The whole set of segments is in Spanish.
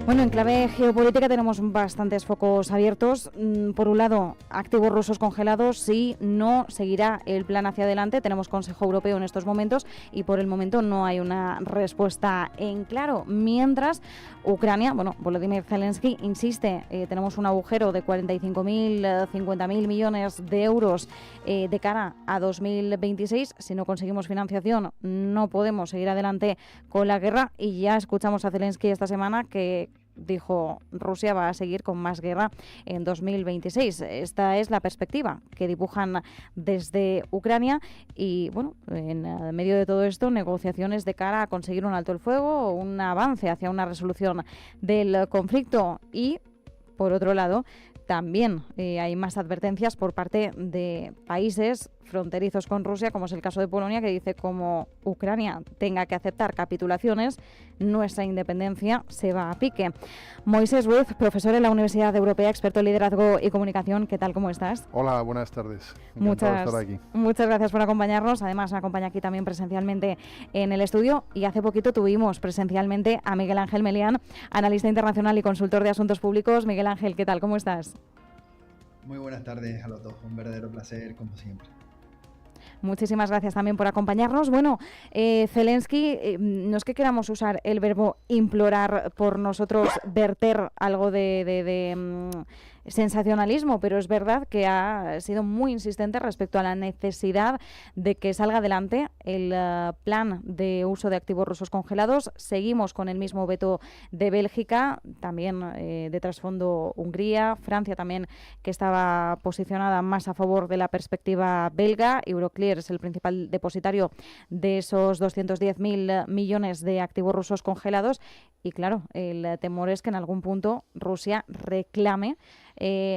Bueno, en clave geopolítica tenemos bastantes focos abiertos. Por un lado, activos rusos congelados, sí, no, seguirá el plan hacia adelante. Tenemos Consejo Europeo en estos momentos y por el momento no hay una respuesta en claro. Mientras, Ucrania, Volodymyr Zelensky insiste, tenemos un agujero de 45.000, 50.000 millones de euros de cara a 2026. Si no conseguimos financiación, no podemos seguir adelante con la guerra. Y ya escuchamos a Zelensky esta semana que dijo Rusia va a seguir con más guerra en 2026. Esta es la perspectiva que dibujan desde Ucrania y, en medio de todo esto, negociaciones de cara a conseguir un alto el fuego o un avance hacia una resolución del conflicto. Y, por otro lado, también hay más advertencias por parte de países fronterizos con Rusia, como es el caso de Polonia, que dice como Ucrania tenga que aceptar capitulaciones, nuestra independencia se va a pique. Moisés Ruiz, profesor en la Universidad Europea, experto en liderazgo y comunicación, ¿qué tal? ¿Cómo estás? Hola, buenas tardes. Encantado de estar aquí. Muchas gracias por acompañarnos. Además, me acompaña aquí también presencialmente en el estudio y hace poquito tuvimos presencialmente a Miguel Ángel Melián, analista internacional y consultor de asuntos públicos. Miguel Ángel, ¿qué tal? ¿Cómo estás? Muy buenas tardes a los dos, un verdadero placer como siempre. Muchísimas gracias también por acompañarnos. Zelensky, no es que queramos usar el verbo implorar por nosotros verter algo de sensacionalismo, pero es verdad que ha sido muy insistente respecto a la necesidad de que salga adelante el plan de uso de activos rusos congelados. Seguimos con el mismo veto de Bélgica, también de trasfondo Hungría, Francia también, que estaba posicionada más a favor de la perspectiva belga. Euroclear es el principal depositario de esos 210.000 millones de activos rusos congelados y claro, el temor es que en algún punto Rusia reclame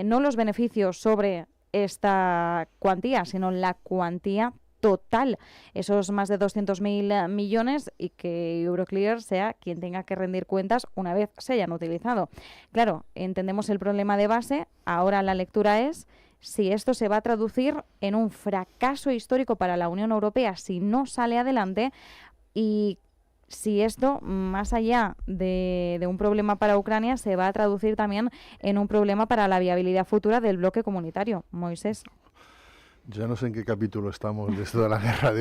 no los beneficios sobre esta cuantía, sino la cuantía total, esos más de 200.000 millones, y que Euroclear sea quien tenga que rendir cuentas una vez se hayan utilizado. Claro, entendemos el problema de base, ahora la lectura es si esto se va a traducir en un fracaso histórico para la Unión Europea si no sale adelante, y si esto, más allá de un problema para Ucrania, se va a traducir también en un problema para la viabilidad futura del bloque comunitario. Moisés. Ya no sé en qué capítulo estamos de esto de la guerra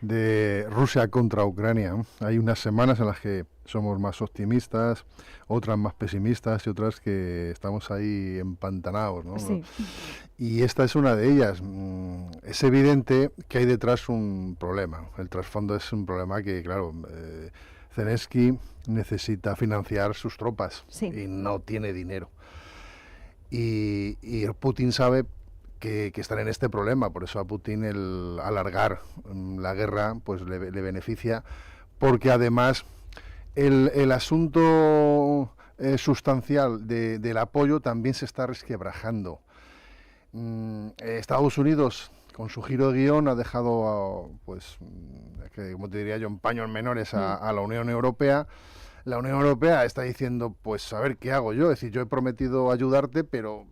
de Rusia contra Ucrania. Hay unas semanas en las que somos más optimistas, otras más pesimistas y otras que estamos ahí empantanados, ¿no? Sí. Y esta es una de ellas. Es evidente que hay detrás un problema. El trasfondo es un problema que, claro, Zelensky necesita financiar sus tropas y no tiene dinero. Y Putin sabe que están en este problema, por eso a Putin el alargar la guerra pues le beneficia, porque además el asunto sustancial del apoyo también se está resquebrajando. Estados Unidos, con su giro de guión, ha dejado, como te diría yo, en paños menores a la Unión Europea. La Unión Europea está diciendo, pues a ver, ¿qué hago yo? Es decir, yo he prometido ayudarte, pero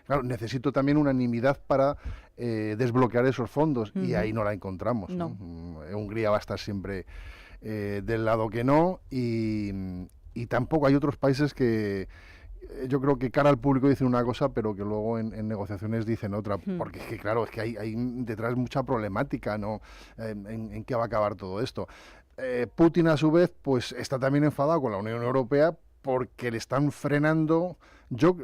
claro, necesito también unanimidad para desbloquear esos fondos, y ahí no la encontramos. No. Hungría va a estar siempre del lado que no, y tampoco hay otros países que yo creo que cara al público dicen una cosa, pero que luego en negociaciones dicen otra, porque es que claro, es que hay detrás mucha problemática, ¿no? En qué va a acabar todo esto. Putin, a su vez, pues está también enfadado con la Unión Europea porque le están frenando. Yo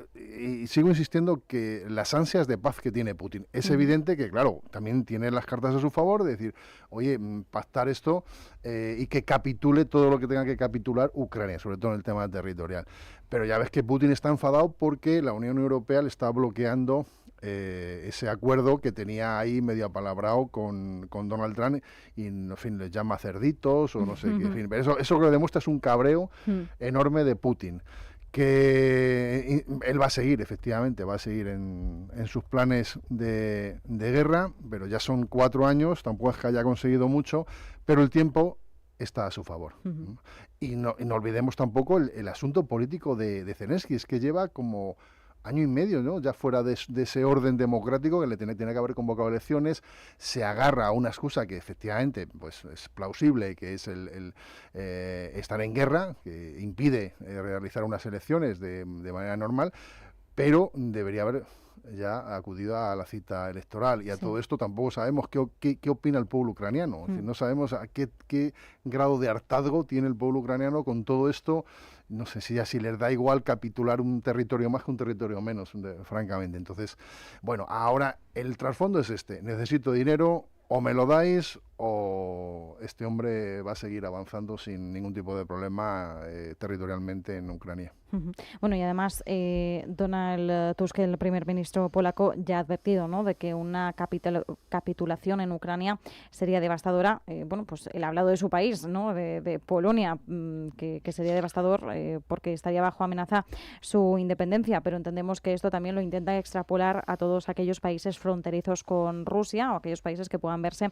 sigo insistiendo que las ansias de paz que tiene Putin, es evidente que, claro, también tiene las cartas a su favor de decir, oye, pactar esto y que capitule todo lo que tenga que capitular Ucrania, sobre todo en el tema territorial. Pero ya ves que Putin está enfadado porque la Unión Europea le está bloqueando ese acuerdo que tenía ahí medio apalabrado con Donald Trump, y en fin, les llama cerditos o no sé qué. En fin, pero eso lo que demuestra es un cabreo enorme de Putin, que él va a seguir, efectivamente, va a seguir en sus planes de guerra, pero ya son 4 años, tampoco es que haya conseguido mucho, pero el tiempo está a su favor. Y no olvidemos tampoco el asunto político de Zelensky, es que lleva como año y medio, ¿no? Ya fuera de ese orden democrático que le tiene que haber convocado elecciones, se agarra a una excusa que efectivamente pues es plausible, que es estar en guerra, que impide realizar unas elecciones de manera normal, pero debería haber ya acudido a la cita electoral. Y a todo esto tampoco sabemos qué opina el pueblo ucraniano. Es decir, no sabemos a qué grado de hartazgo tiene el pueblo ucraniano con todo esto. No sé si les da igual capitular un territorio más que un territorio menos, francamente. Entonces, bueno, ahora el trasfondo es este. Necesito dinero, o me lo dais o este hombre va a seguir avanzando sin ningún tipo de problema territorialmente en Ucrania. Bueno, y además Donald Tusk, el primer ministro polaco, ya ha advertido, ¿no?, de que una capitulación en Ucrania sería devastadora. Bueno, pues él ha hablado de su país, ¿no?, de Polonia, que sería devastador porque estaría bajo amenaza su independencia, pero entendemos que esto también lo intenta extrapolar a todos aquellos países fronterizos con Rusia o aquellos países que puedan verse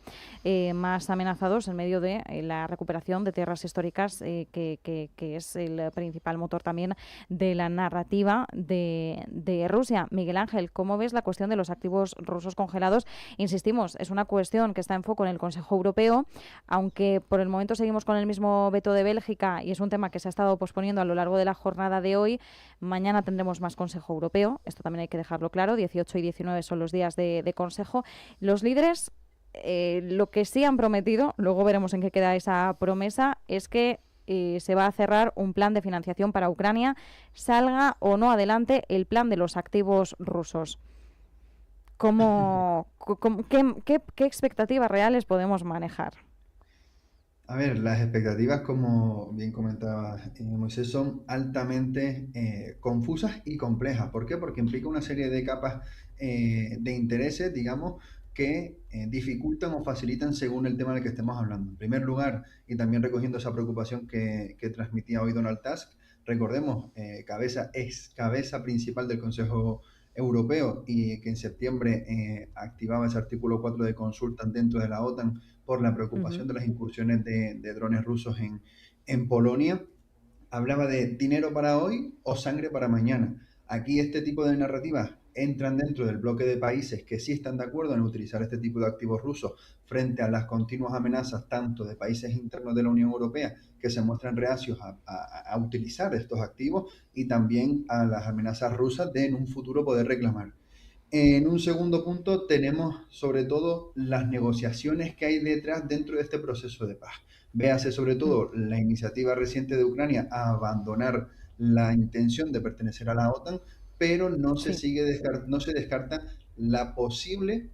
más amenazados en medio de la recuperación de tierras históricas, que es el principal motor también de la narrativa de Rusia. Miguel Ángel, ¿cómo ves la cuestión de los activos rusos congelados? Insistimos, es una cuestión que está en foco en el Consejo Europeo, aunque por el momento seguimos con el mismo veto de Bélgica y es un tema que se ha estado posponiendo a lo largo de la jornada de hoy. Mañana tendremos más Consejo Europeo, esto también hay que dejarlo claro, 18 y 19 son los días de Consejo. Los líderes, lo que sí han prometido, luego veremos en qué queda esa promesa, es que se va a cerrar un plan de financiación para Ucrania, salga o no adelante el plan de los activos rusos. ¿Qué expectativas reales podemos manejar? A ver, las expectativas, como bien comentaba Moisés, son altamente confusas y complejas. ¿Por qué? Porque implica una serie de capas de intereses, digamos, que dificultan o facilitan según el tema del que estemos hablando. En primer lugar, y también recogiendo esa preocupación que transmitía hoy Donald Tusk, recordemos, es cabeza principal del Consejo Europeo y que en septiembre activaba ese artículo 4 de consulta dentro de la OTAN por la preocupación de las incursiones de drones rusos en Polonia. Hablaba de dinero para hoy o sangre para mañana. Aquí este tipo de narrativas entran dentro del bloque de países que sí están de acuerdo en utilizar este tipo de activos rusos frente a las continuas amenazas tanto de países internos de la Unión Europea que se muestran reacios a utilizar estos activos y también a las amenazas rusas de en un futuro poder reclamar. En un segundo punto tenemos sobre todo las negociaciones que hay detrás dentro de este proceso de paz. Véase sobre todo la iniciativa reciente de Ucrania a abandonar la intención de pertenecer a la OTAN, pero no se descarta la posible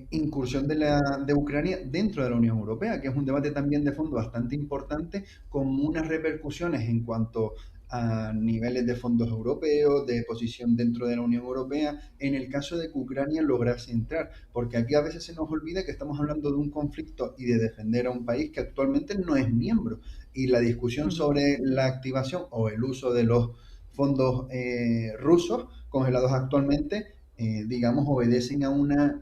incursión de Ucrania dentro de la Unión Europea, que es un debate también de fondo bastante importante, con unas repercusiones en cuanto a niveles de fondos europeos, de posición dentro de la Unión Europea, en el caso de que Ucrania lograse entrar, porque aquí a veces se nos olvida que estamos hablando de un conflicto y de defender a un país que actualmente no es miembro, y la discusión sobre la activación o el uso de los fondos rusos congelados actualmente, digamos, obedecen a una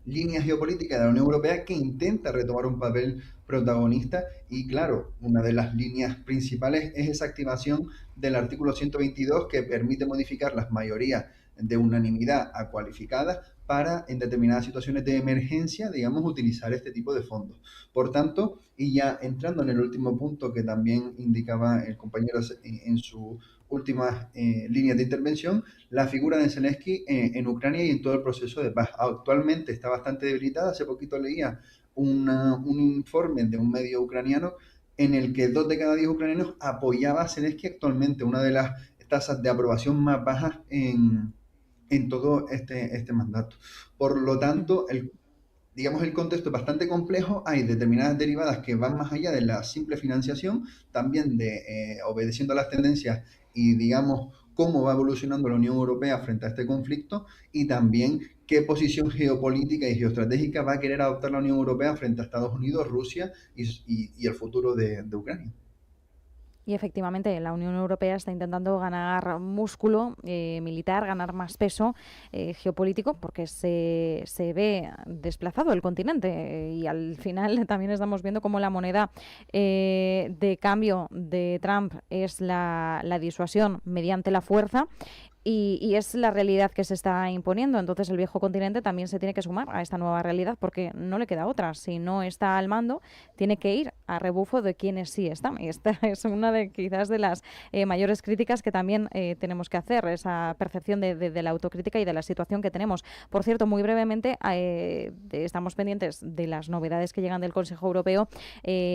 línea geopolítica de la Unión Europea que intenta retomar un papel protagonista y claro, una de las líneas principales es esa activación del artículo 122 que permite modificar las mayorías de unanimidad a cualificada para en determinadas situaciones de emergencia, digamos, utilizar este tipo de fondos. Por tanto, y ya entrando en el último punto que también indicaba el compañero en su últimas líneas de intervención, la figura de Zelensky en Ucrania y en todo el proceso de paz. Actualmente está bastante debilitada. Hace poquito leía un informe de un medio ucraniano en el que 2 de cada 10 ucranianos apoyaba a Zelensky actualmente, una de las tasas de aprobación más bajas en todo este mandato. Por lo tanto, digamos, el contexto es bastante complejo, hay determinadas derivadas que van más allá de la simple financiación, también de obedeciendo a las tendencias y, digamos, cómo va evolucionando la Unión Europea frente a este conflicto y también qué posición geopolítica y geoestratégica va a querer adoptar la Unión Europea frente a Estados Unidos, Rusia y el futuro de Ucrania. Y efectivamente, la Unión Europea está intentando ganar músculo militar, ganar más peso geopolítico, porque se ve desplazado el continente y al final también estamos viendo cómo la moneda de cambio de Trump es la disuasión mediante la fuerza. Y es la realidad que se está imponiendo. Entonces el viejo continente también se tiene que sumar a esta nueva realidad porque no le queda otra. Si no está al mando, tiene que ir a rebufo de quienes sí están. Y esta es una de quizás de las mayores críticas que también tenemos que hacer, esa percepción de la autocrítica y de la situación que tenemos. Por cierto, muy brevemente, estamos pendientes de las novedades que llegan del Consejo Europeo.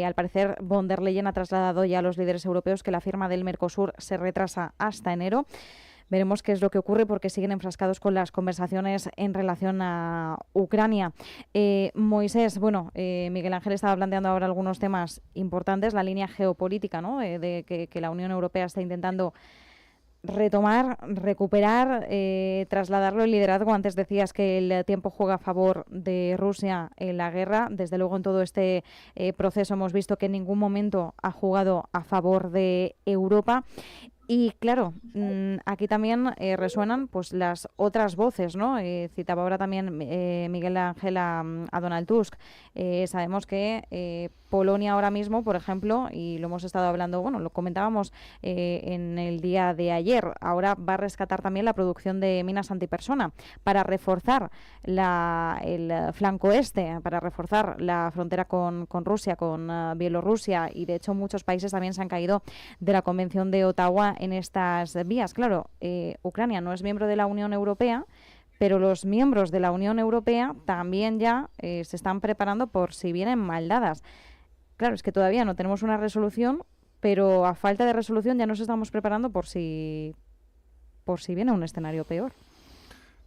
Al parecer, von der Leyen ha trasladado ya a los líderes europeos que la firma del Mercosur se retrasa hasta enero. Veremos qué es lo que ocurre porque siguen enfrascados con las conversaciones en relación a Ucrania. Moisés, bueno, Miguel Ángel estaba planteando ahora algunos temas importantes, la línea geopolítica, ¿no? De que la Unión Europea está intentando retomar, recuperar, trasladarlo el liderazgo. Antes decías que el tiempo juega a favor de Rusia en la guerra. Desde luego en todo este proceso hemos visto que en ningún momento ha jugado a favor de Europa. Y claro, aquí también resuenan pues las otras voces, ¿no? Citaba ahora también Miguel Ángel a Donald Tusk. Sabemos que Polonia ahora mismo, por ejemplo, y lo hemos estado hablando, bueno, lo comentábamos en el día de ayer, ahora va a rescatar también la producción de minas antipersona para reforzar el flanco este, para reforzar la frontera con Rusia, con Bielorrusia, y de hecho muchos países también se han caído de la Convención de Ottawa en estas vías. Claro, Ucrania no es miembro de la Unión Europea, pero los miembros de la Unión Europea también ya se están preparando por si vienen mal dadas. Claro, es que todavía no tenemos una resolución, pero a falta de resolución ya nos estamos preparando por si viene un escenario peor.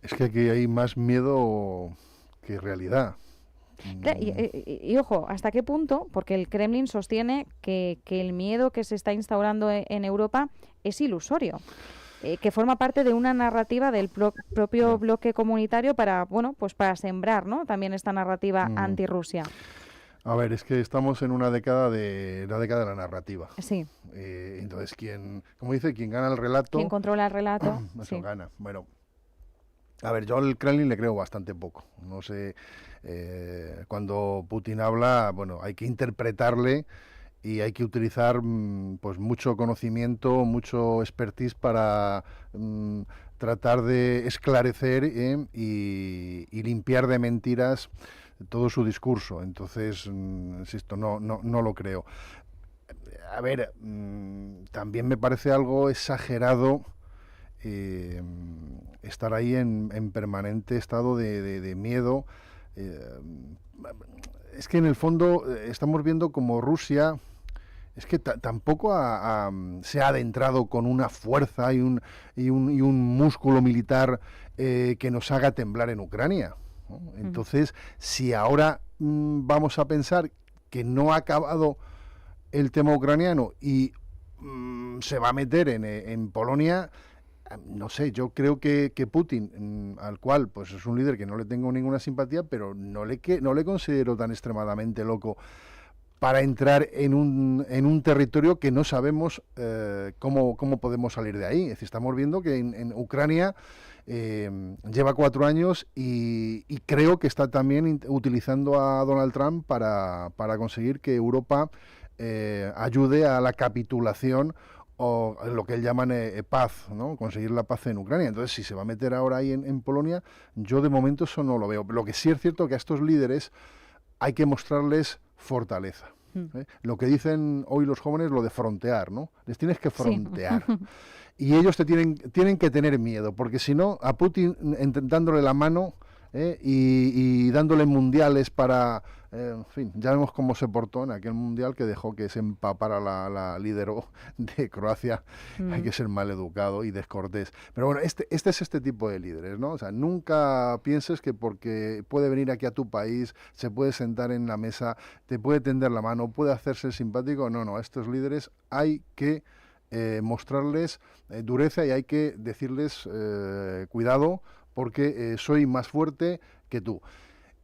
Es que aquí hay más miedo que realidad. Y ojo, ¿hasta qué punto? Porque el Kremlin sostiene que el miedo que se está instaurando en Europa es ilusorio, que forma parte de una narrativa del propio bloque comunitario para, bueno, pues para sembrar, ¿no? También esta narrativa anti-Rusia. A ver, es que estamos en una década de la narrativa. Sí. Entonces, como dice, quien gana el relato... Quien controla el relato. Eso sí. gana. Bueno, a ver, yo al Kremlin le creo bastante poco. No sé, cuando Putin habla, bueno, hay que interpretarle y hay que utilizar pues mucho conocimiento, mucho expertise para tratar de esclarecer y limpiar de mentiras todo su discurso. Entonces, insisto, no lo creo. A ver, también me parece algo exagerado estar ahí en permanente estado de miedo. Es que en el fondo estamos viendo como Rusia es que tampoco se ha adentrado con una fuerza y un músculo militar que nos haga temblar en Ucrania, ¿no? Entonces, si ahora vamos a pensar que no ha acabado el tema ucraniano y se va a meter en Polonia, no sé, yo creo que Putin, al cual pues es un líder que no le tengo ninguna simpatía, pero no le considero tan extremadamente loco para entrar en un territorio que no sabemos cómo podemos salir de ahí. Es decir, estamos viendo que en Ucrania lleva 4 años y creo que está también utilizando a Donald Trump para conseguir que Europa ayude a la capitulación o lo que él llaman paz, ¿no? Conseguir la paz en Ucrania. Entonces, si se va a meter ahora ahí en Polonia, yo de momento eso no lo veo. Lo que sí es cierto que a estos líderes hay que mostrarles fortaleza. Lo que dicen hoy los jóvenes, lo de frontear, ¿no? Les tienes que frontear. Sí. Y ellos tienen que tener miedo, porque si no, a Putin dándole la mano y dándole mundiales para... en fin, ya vemos cómo se portó en aquel mundial que dejó que se empapara la líder de Croacia. Hay que ser mal educado y descortés. Pero bueno, este es este tipo de líderes, ¿no? O sea, nunca pienses que porque puede venir aquí a tu país, se puede sentar en la mesa, te puede tender la mano, puede hacerse simpático. No, a estos líderes hay que mostrarles dureza y hay que decirles cuidado porque soy más fuerte que tú.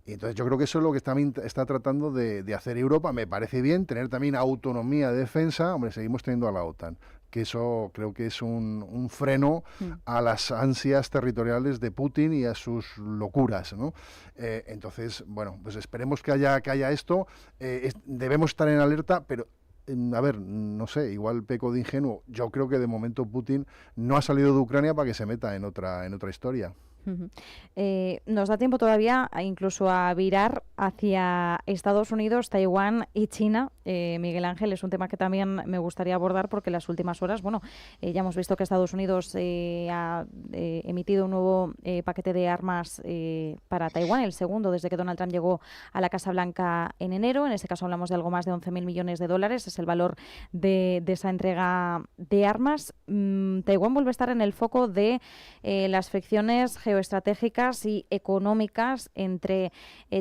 Y entonces yo creo que eso es lo que está tratando de hacer Europa. Me parece bien tener también autonomía de defensa. Hombre, seguimos teniendo a la OTAN, que eso creo que es un freno a las ansias territoriales de Putin y a sus locuras, ¿no? Entonces, bueno, pues esperemos que haya esto. Debemos estar en alerta, pero a ver, no sé, igual peco de ingenuo. Yo creo que de momento Putin no ha salido de Ucrania para que se meta en otra historia. Ujú. Nos da tiempo todavía incluso a virar hacia Estados Unidos, Taiwán y China. Miguel Ángel, es un tema que también me gustaría abordar porque en las últimas horas, bueno, ya hemos visto que Estados Unidos ha emitido un nuevo paquete de armas para Taiwán, el segundo desde que Donald Trump llegó a la Casa Blanca en enero. En este caso hablamos de algo más de 11.000 millones de dólares, es el valor de esa entrega de armas. Taiwán vuelve a estar en el foco de las fricciones geoestratégicas y económicas entre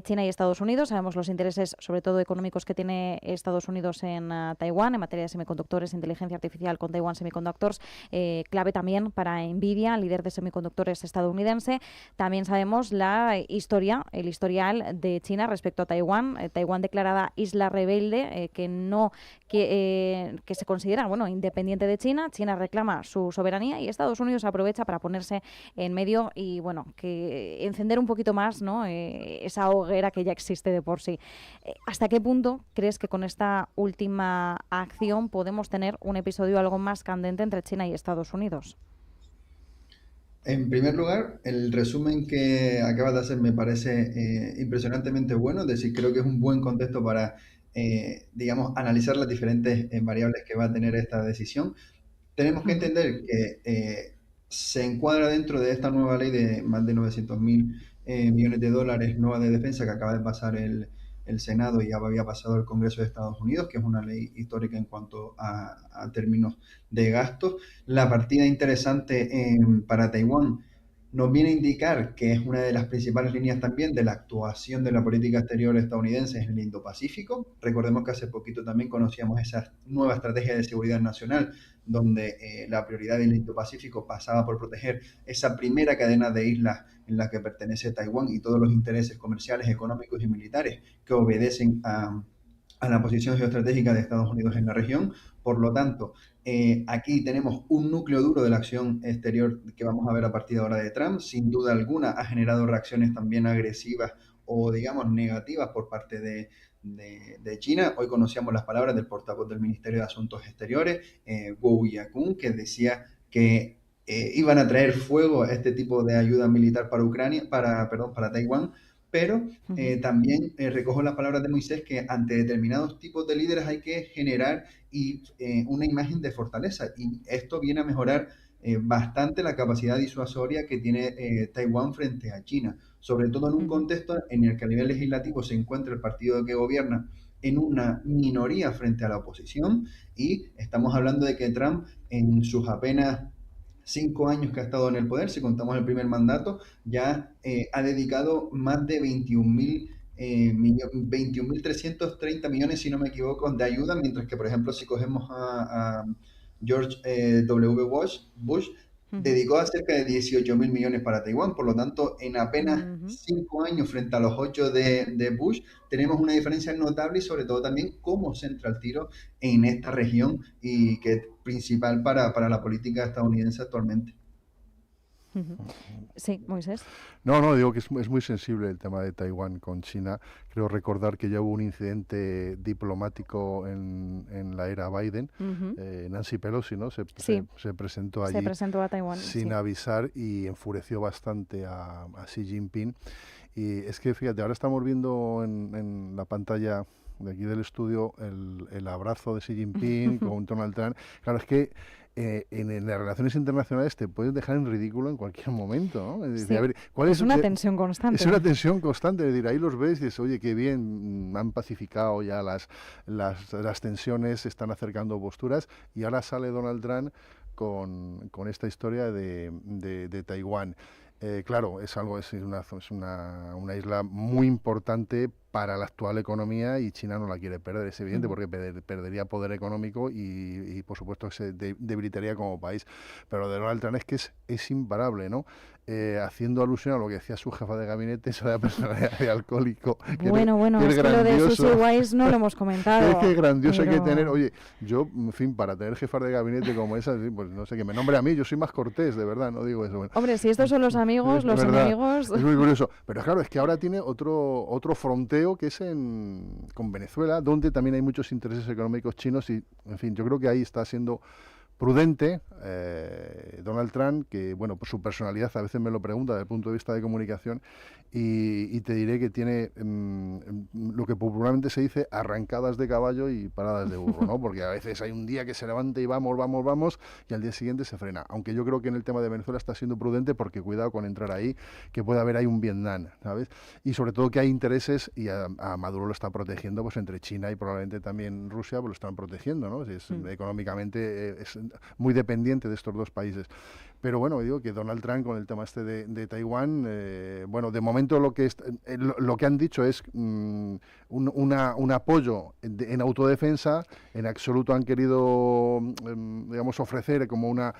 China y Estados Unidos. Sabemos los intereses, sobre todo económicos, que tiene Estados Unidos en Taiwán, en materia de semiconductores, inteligencia artificial con Taiwan Semiconductors, clave también para Nvidia, líder de semiconductores estadounidense. También sabemos el historial de China respecto a Taiwán. Taiwán declarada isla rebelde, que se considera, bueno, independiente de China. China reclama su soberanía y Estados Unidos aprovecha para ponerse en medio y, bueno, que encender un poquito más, ¿no? Esa hoguera que ya existe de por sí. ¿Hasta qué punto crees que con esta última acción podemos tener un episodio algo más candente entre China y Estados Unidos? En primer lugar, el resumen que acabas de hacer me parece impresionantemente bueno, es decir, creo que es un buen contexto para, digamos, analizar las diferentes variables que va a tener esta decisión. Tenemos que entender que se encuadra dentro de esta nueva ley de más de 900.000 millones de dólares nueva de defensa que acaba de pasar el Senado y ya había pasado el Congreso de Estados Unidos, que es una ley histórica en cuanto a términos de gastos. La partida interesante para Taiwán nos viene a indicar que es una de las principales líneas también de la actuación de la política exterior estadounidense en el Indo-Pacífico. Recordemos que hace poquito también conocíamos esa nueva estrategia de seguridad nacional, donde la prioridad del Indo-Pacífico pasaba por proteger esa primera cadena de islas en la que pertenece Taiwán y todos los intereses comerciales, económicos y militares que obedecen a la posición geoestratégica de Estados Unidos en la región. Por lo tanto, aquí tenemos un núcleo duro de la acción exterior que vamos a ver a partir de ahora de Trump. Sin duda alguna ha generado reacciones también agresivas o, digamos, negativas por parte de China. Hoy conocíamos las palabras del portavoz del Ministerio de Asuntos Exteriores, Wu Yakun, que decía que iban a traer fuego a este tipo de ayuda militar para Ucrania, para Taiwán, pero también recojo las palabras de Moisés que ante determinados tipos de líderes hay que generar una imagen de fortaleza y esto viene a mejorar bastante la capacidad disuasoria que tiene Taiwán frente a China, sobre todo en un contexto en el que a nivel legislativo se encuentra el partido que gobierna en una minoría frente a la oposición y estamos hablando de que Trump en sus apenas 5 años que ha estado en el poder, si contamos el primer mandato, ya ha dedicado más de 21.330 millones, si no me equivoco, de ayuda, mientras que, por ejemplo, si cogemos a George W. Bush, dedicó a cerca de 18.000 millones para Taiwán. Por lo tanto, en apenas 5 años frente a los 8 de Bush, tenemos una diferencia notable y sobre todo también cómo centra el tiro en esta región y que es principal para la política estadounidense actualmente. Sí, Moisés. No, digo que es muy sensible el tema de Taiwán con China. Creo recordar que ya hubo un incidente diplomático en la era Biden. Nancy Pelosi, ¿no? Se presentó allí. Se presentó a Taiwán. Sin avisar y enfureció bastante a Xi Jinping. Y es que, fíjate, ahora estamos viendo en la pantalla de aquí del estudio el abrazo de Xi Jinping con Donald Trump. Claro, es que en las relaciones internacionales te puedes dejar en ridículo en cualquier momento, ¿no? Es decir, a ver, es una tensión constante. Es una tensión constante, es decir, ahí los ves y dices, oye, qué bien, han pacificado ya las tensiones, se están acercando posturas, y ahora sale Donald Trump con esta historia de Taiwán. Claro, es una isla muy importante para la actual economía y China no la quiere perder, es evidente, porque perdería poder económico y por supuesto se debilitaría como país. Pero de Donald Trump es que es imparable, ¿no? haciendo alusión a lo que decía su jefa de gabinete, esa de la personalidad de alcohólico. Bueno, es que lo de Susie Wise no lo hemos comentado. Es que grandioso hay que tener, oye, yo, en fin, para tener jefas de gabinete como esa, sí, pues no sé, que me nombre a mí, yo soy más cortés, de verdad, no digo eso. Bueno, hombre, si estos son los amigos, los verdad, enemigos... Es muy curioso, pero claro, es que ahora tiene otro fronteo que es con Venezuela, donde también hay muchos intereses económicos chinos y, en fin, yo creo que ahí está siendo prudente Donald Trump, que bueno, por su personalidad a veces me lo pregunta desde el punto de vista de comunicación, y te diré que tiene lo que popularmente se dice arrancadas de caballo y paradas de burro, ¿no? Porque a veces hay un día que se levanta y vamos, y al día siguiente se frena. Aunque yo creo que en el tema de Venezuela está siendo prudente porque cuidado con entrar ahí, que puede haber ahí un Vietnam, ¿sabes? Y sobre todo que hay intereses, y a Maduro lo está protegiendo, pues entre China y probablemente también Rusia, pues lo están protegiendo, ¿no? Económicamente es muy dependiente de estos dos países. Pero bueno, digo que Donald Trump con el tema este de Taiwán, bueno, de momento lo que han dicho es un apoyo en autodefensa. En absoluto han querido, digamos, ofrecer como una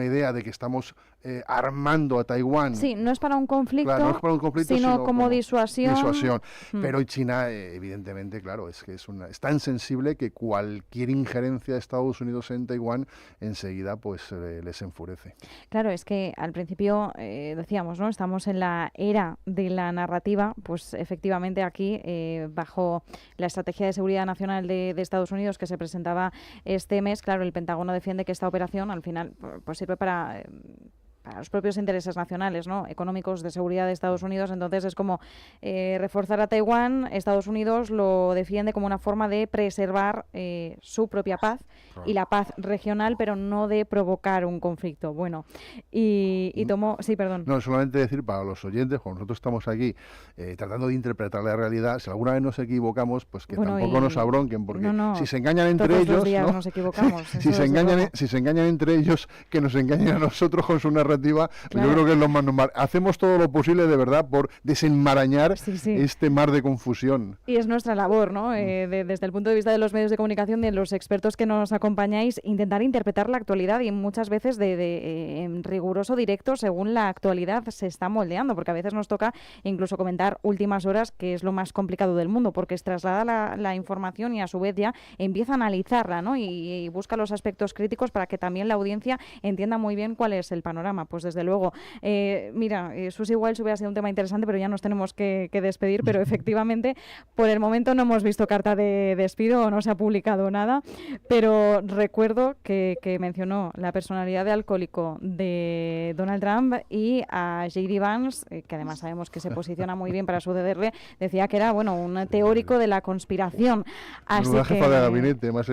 idea de que estamos armando a Taiwán. Sí, no es para un conflicto, claro, no es para un conflicto sino como disuasión. Pero China, evidentemente, claro, es que es tan sensible que cualquier injerencia de Estados Unidos en Taiwán enseguida pues les enfurece. Claro, es que al principio decíamos, ¿no? Estamos en la era de la narrativa, pues efectivamente aquí, bajo la Estrategia de Seguridad Nacional de Estados Unidos que se presentaba este mes, claro, el Pentágono defiende que esta operación al final pues sirve para los propios intereses nacionales, ¿no? Económicos, de seguridad de Estados Unidos. Entonces es como reforzar a Taiwán. Estados Unidos lo defiende como una forma de preservar su propia paz y la paz regional, pero no de provocar un conflicto. Bueno, y tomó... Sí, perdón. No, solamente decir para los oyentes, cuando nosotros estamos aquí tratando de interpretar la realidad, si alguna vez nos equivocamos, pues que tampoco nos abronquen, porque si se engañan entre ellos... Todos los días nos equivocamos. si se engañan entre ellos, que nos engañen a nosotros con su narrativa. Claro. Yo creo que es lo más normal. Hacemos todo lo posible de verdad por desenmarañar este mar de confusión. Y es nuestra labor, ¿no? Desde el punto de vista de los medios de comunicación, de los expertos que nos acompañáis, intentar interpretar la actualidad y muchas veces en riguroso directo según la actualidad se está moldeando, porque a veces nos toca incluso comentar últimas horas, que es lo más complicado del mundo, porque traslada la información y a su vez ya empieza a analizarla, ¿no? Y busca los aspectos críticos para que también la audiencia entienda muy bien cuál es el panorama. Pues desde luego, mira, Susie Wiles hubiera sido un tema interesante, pero ya nos tenemos que despedir, pero efectivamente por el momento no hemos visto carta de despido o no se ha publicado nada, pero recuerdo que mencionó la personalidad de alcohólico de Donald Trump y a J.D. Vance, que además sabemos que se posiciona muy bien para sucederle, decía que era, bueno, un teórico de la conspiración. Así una jefa de gabinete más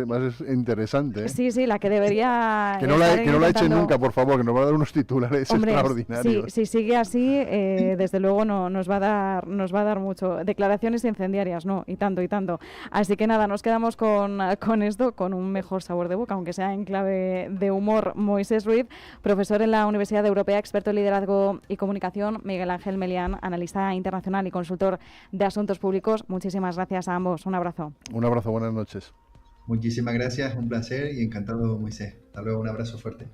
interesante, ¿eh? Sí, la que debería... Que no la eche nunca, por favor, que nos va a dar unos titulares extraordinarios. Si sigue así, desde luego nos va a dar mucho. Declaraciones incendiarias, no, y tanto. Así que nada, nos quedamos con esto, con un mejor sabor de boca, aunque sea en clave de humor. Moisés Ruiz, profesor en la Universidad Europea, experto en liderazgo y comunicación. Miguel Ángel Melián, analista internacional y consultor de asuntos públicos. Muchísimas gracias a ambos. Un abrazo. Un abrazo, buenas noches. Muchísimas gracias, un placer y encantado, Moisés. Hasta luego, un abrazo fuerte.